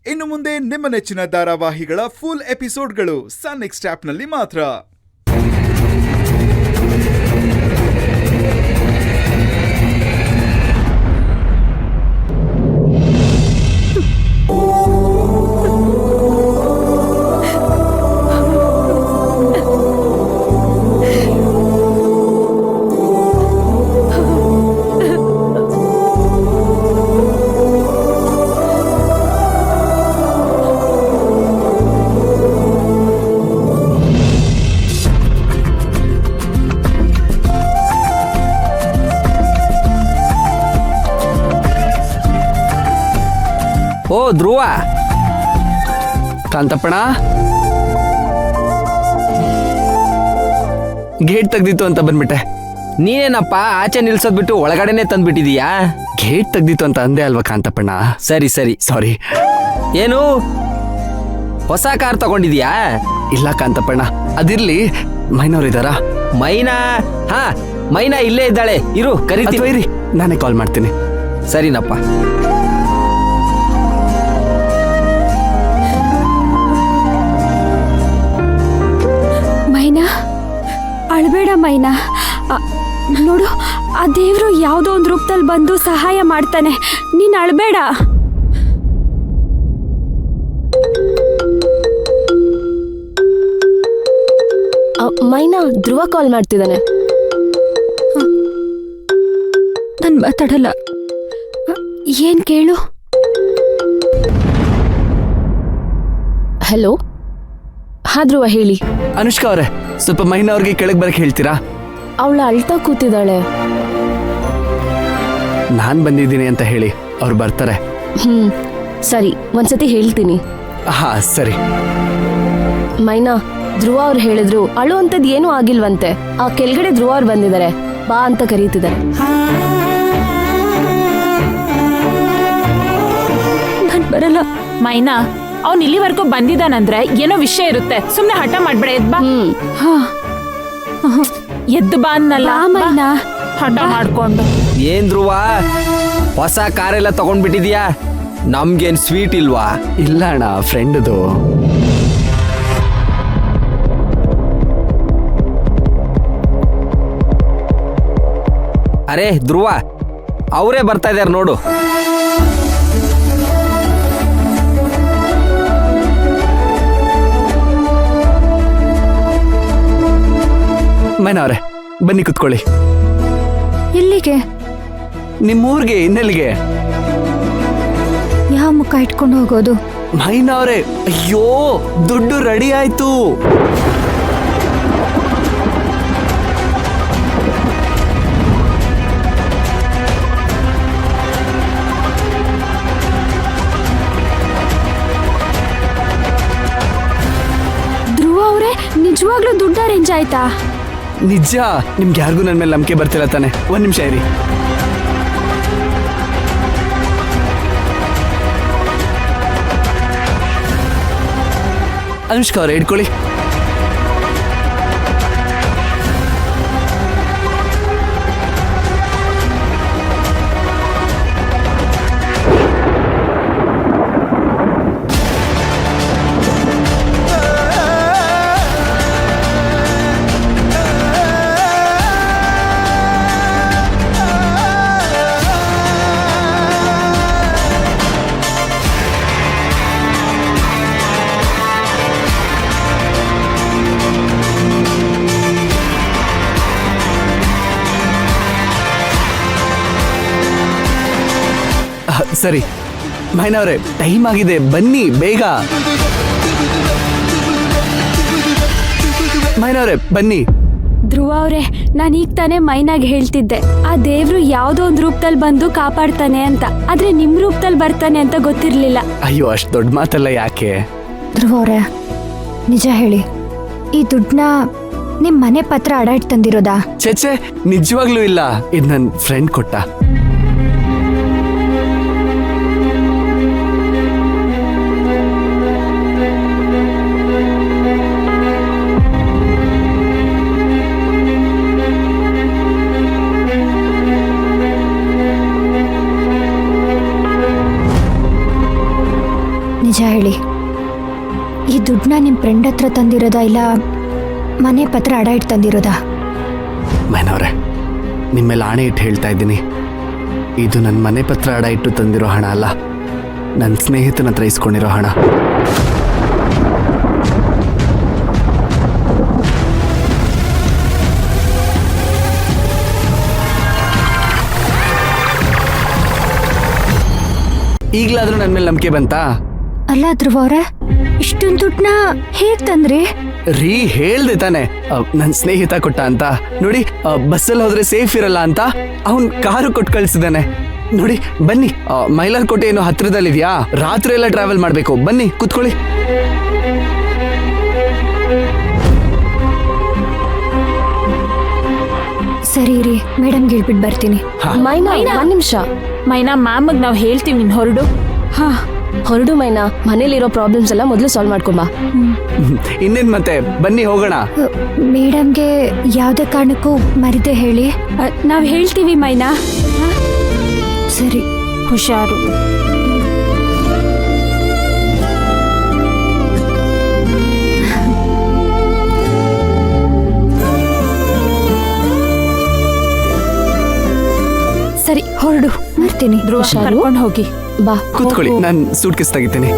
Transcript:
ಇನ್ನು ಮುಂದೆ ನಿಮ್ಮ ನೆಚ್ಚಿನ ಧಾರಾವಾಹಿಗಳ ಫುಲ್ ಎಪಿಸೋಡ್ಗಳು ಸನ್ ನೆಕ್ಸ್ಟ್ ಆಪ್ನಲ್ಲಿ ಮಾತ್ರ. ಓ ಧ್ರುವ, ಕಾಂತಪ್ಪಣ, ಗೇಟ್ ತೆಗ್ದಿತ್ತು ಅಂತ ಬಂದ್ಬಿಟ್ಟೆ. ನೀನೇನಪ್ಪ ಆಚೆ ನಿಲ್ಸೋದ್ ಬಿಟ್ಟು ಒಳಗಡೆನೆ ತಂದ್ಬಿಟ್ಟಿದೀಯಾ? ಗೇಟ್ ತೆಗ್ದಿತ್ತು ಅಂತ ಅಂದೆ ಅಲ್ವಾ ಕಾಂತಪ್ಪಣ್ಣ? ಸರಿ ಸರಿ ಸಾರಿ. ಏನು ಹೊಸ ಕಾರ್ ತಗೊಂಡಿದ್ಯಾ? ಇಲ್ಲ ಕಾಂತಪ್ಪಣ್ಣ, ಅದಿರ್ಲಿ, ಮೈನವ್ರಿದಾರಾ? ಮೈನಾ? ಹಾ, ಮೈನಾ ಇಲ್ಲೇ ಇದ್ದಾಳೆ, ಇರು ಕರಿತೀವಿ. ಇರಿ, ನಾನೇ ಕಾಲ್ ಮಾಡ್ತೀನಿ. ಸರಿನಪ್ಪ. ಮೈನಾ, ಅಳ್ಬೇಡ ಮೈನಾ. ನೋಡು, ಆ ದೇವ್ರು ಯಾವುದೋ ಒಂದು ರೂಪದಲ್ಲಿ ಬಂದು ಸಹಾಯ ಮಾಡ್ತಾನೆ. ನೀನ್ ಅಳ್ಬೇಡ. ಮೈನಾ, ಧ್ರುವ ಕಾಲ್ ಮಾಡ್ತಿದ್ದಾನೆ. ನಾನು ಮಾತಾಡಲ್ಲ. ಏನ್ ಕೇಳು? ಹಲೋ. ಹಾ ಧ್ರುವ, ಹೇಳಿ. ಅನುಷ್ಕಾ ಅವರೇ, ಸ್ವಲ್ಪ ಮೈನಾ ಅವ್ರಿಗೆ ಕೆಳಗೆ ಬರಕ್ಕೆ ಹೇಳ್ತೀರಾ? ಅವಳು ಅಳ್ತಾ ಕೂತಿದ್ದಾಳೆ. ನಾನ್ ಬಂದಿದ್ದೀನಿ ಅಂತ ಹೇಳಿ, ಅವ್ರು ಬರ್ತಾರೆ. ಸರಿ, ಒಂದ್ಸತಿ ಹೇಳ್ತೀನಿ. ಹಾ ಸರಿ. ಮೈನಾ, ಧ್ರುವ ಅವ್ರು ಹೇಳಿದ್ರು ಅಳು ಅಂತದ್ ಏನೂ ಆಗಿಲ್ವಂತೆ. ಆ ಕೆಳಗಡೆ ಧ್ರುವ ಅವ್ರು ಬಂದಿದ್ದಾರೆ, ಬಾ ಅಂತ ಕರೀತಿದ್ದಾರೆ. ನಾನ್ ಬರಲ್ಲ. ಮೈನಾ, ಅವ್ನ್ ಇಲ್ಲಿವರೆಗೂ ಬಂದಿದ್ದಾನಂದ್ರೆ ಏನೋ ವಿಷಯ ಇರುತ್ತೆ. ಸುಮ್ನೆ ಹಠ ಮಾಡ್ಬೇಡ, ಎದ್ ಬಾ. ಎದ್ದು ಬಾ ಅನ್ನಲ್ಲ, ಮೈನಾ. ಹಠ ಮಾಡ್ಕೊಂಡು. ಏನ್ ಧ್ರುವ, ಹೊಸ ಕಾರೆಲ್ಲ ತಗೊಂಡ್ಬಿಟ್ಟಿದ್ಯಾ? ನಮ್ಗೇನ್ ಸ್ವೀಟ್ ಇಲ್ವಾ? ಇಲ್ಲ ಅಣ್ಣ, ಫ್ರೆಂಡ್ದು. ಅರೆ ಧ್ರುವ, ಅವರೇ ಬರ್ತಾ ಇದಾರೆ ನೋಡು. ಮೈನಾ ಅವರೇ, ಬನ್ನಿ ಕುತ್ಕೊಳ್ಳಿ. ಎಲ್ಲಿಗೆ? ನಿಮ್ಮೂರ್ಗೆ, ಇನ್ನೆಲ್ಲಿಗೆ? ಯಾವ ಮುಖ ಇಟ್ಕೊಂಡು ಹೋಗೋದು? ಮೈನಾ ಅವರೇ, ಅಯ್ಯೋ, ದುಡ್ಡು ರೆಡಿ ಆಯ್ತು. ಧ್ರುವ ಅವರೇ, ನಿಜವಾಗ್ಲೂ ದುಡ್ಡು ಅರೇಂಜ್ ಆಯ್ತಾ? ನಿಜ. ನಿಮ್ಗೆ ಯಾರಿಗೂ ನನ್ನ ಮೇಲೆ ನಂಬಿಕೆ ಬರ್ತಿಲ್ಲ ತಾನೆ? ಒಂದ್ ನಿಮಿಷ ಇರಿ. ಅನುಷ್ಕಾ ಅವ್ರೆ, ಇಟ್ಕೊಳ್ಳಿ. ಸರಿ ಮೈನಾ ಅವರೇ, ಟೈಮ್ ಆಗಿದೆ, ಬನ್ನಿ ಬೇಗ. ಮೈನಾ ಅವರೇ, ಬನ್ನಿ. ಧ್ರುವ ಅವರೇ, ನಾನು ಈಗ ತಾನೇ ಮೈನಾಗ್ ಹೇಳ್ತಿದ್ದೆ, ಆ ದೇವ್ರು ಯಾವುದೋ ಒಂದು ರೂಪದಲ್ಲಿ ಬಂದು ಕಾಪಾಡ್ತಾನೆ ಅಂತ. ಆದ್ರೆ ನಿಮ್ ರೂಪದಲ್ಲಿ ಬರ್ತಾನೆ ಅಂತ ಗೊತ್ತಿರ್ಲಿಲ್ಲ. ಅಯ್ಯೋ, ಅಷ್ಟು ದೊಡ್ಡ ಮಾತಲ್ಲ ಯಾಕೆ? ಧ್ರುವ ಅವರೇ, ನಿಜ ಹೇಳಿ, ಈ ದುಡ್ಡನ್ನ ನಿಮ್ ಮನೆ ಪತ್ರ ಅಡ ಇಟ್ಟು ತಂದಿರೋದಾ? ಛೇ, ನಿಜವಾಗ್ಲೂ ಇಲ್ಲ, ಇದು ನನ್ನ ಫ್ರೆಂಡ್ ಕೊಟ್ಟ. ನಿಜ ಹೇಳಿ, ಈ ದುಡ್ಡನ್ನ ನಿಮ್ಮ ಫ್ರೆಂಡ್ ಹತ್ರ ತಂದಿರೋದಾ ಇಲ್ಲ ಮನೆ ಪತ್ರ ಅಡ ಇಟ್ಟು ತಂದಿರೋದಾ? ಮೈನವ್ರೆ, ನಿಮ್ಮೇಲೆ ಆಣೆ ಇಟ್ಟು ಹೇಳ್ತಾ ಇದ್ದೀನಿ, ಇದು ನನ್ನ ಮನೆ ಪತ್ರ ಅಡ ಇಟ್ಟು ತಂದಿರೋ ಹಣ ಅಲ್ಲ, ನನ್ನ ಸ್ನೇಹಿತನ ಹತ್ರ ಇಸ್ಕೊಂಡಿರೋ ಹಣ. ಈಗಲಾದ್ರೂ ನನ್ನ ಮೇಲೆ ನಂಬಿಕೆ ಬಂತಾ? ಅಲ್ಲ ಧ್ರುವ ಅವ್ರೆ, ಇಷ್ಟೊಂದು ದುಡ್ಡನ್ನ ಹೇಗ್ ತಂದ್ರಿ? ರೀ ಹೇಳ್ದೆ ತಾನೆ, ನನ್ನ ಸ್ನೇಹಿತ ಕೊಟ್ಟ ಅಂತ. ನೋಡಿ, ಬಸ್ಸಲ್ಲಿ ಹೋದ್ರೆ ಸೇಫ್ ಇರಲ್ಲ ಅಂತ ಅವನ್ ಕಾರು ಕೊಟ್ಟು ಕಳ್ಸಿದಾನೆ. ನೋಡಿ ಬನ್ನಿ, ಮೈಲಾರಕೋಟೆ ಏನೋ ಹತ್ರದಲ್ಲಿದ್ಯಾ, ರಾತ್ರಿ ಎಲ್ಲ ಟ್ರಾವೆಲ್ ಮಾಡ್ಬೇಕು, ಬನ್ನಿ ಕೂತ್ಕೊಳ್ಳಿ. ಸರಿ ರೀ, ಮೇಡಮ್ಗೆ ಹೇಳ್ಬಿಟ್ಟು ಬರ್ತೀನಿ. ಮೈನಾ ಒಂದ್ ನಿಮಿಷ. ಮೈನಾ, ಮ್ಯಾಮ್ಗೆ ನಾವು ಹೇಳ್ತೀವಿ, ನೀನು ಹೊರಡು. ಹಾ ಹೊರಡು ಮೈನಾ, ಮನೇಲಿರೋ ಪ್ರಾಬ್ಲಮ್ಸ್ ಎಲ್ಲ ಮೊದಲು ಸಾಲ್ವ್ ಮಾಡ್ಕೊಂಬಾ. ಇನ್ನೇನ್ ಮತ್ತೆ, ಬನ್ನಿ ಹೋಗೋಣ. ಮೇಡಮ್ಗೆ ಯಾವುದೇ ಕಾರಣಕ್ಕೂ ಮರಿದೆ ಹೇಳಿ. ನಾವ್ ಹೇಳ್ತೀವಿ ಮೈನಾ. ಸರಿ. ಹುಷಾರು. ಸರಿ ಹೊರಡು, ಬರ್ತೀನಿ. ಧ್ರುವ, ಹುಷಾರು. ಕರ್ಕೊಂಡು ಹೋಗಿ. ಬಾ. ಕೂತ್ಕೊಳ್ಳಿ, ನಾನು ಸೂಟ್ ಕೇಸ್ ತೆಗಿತೀನಿ.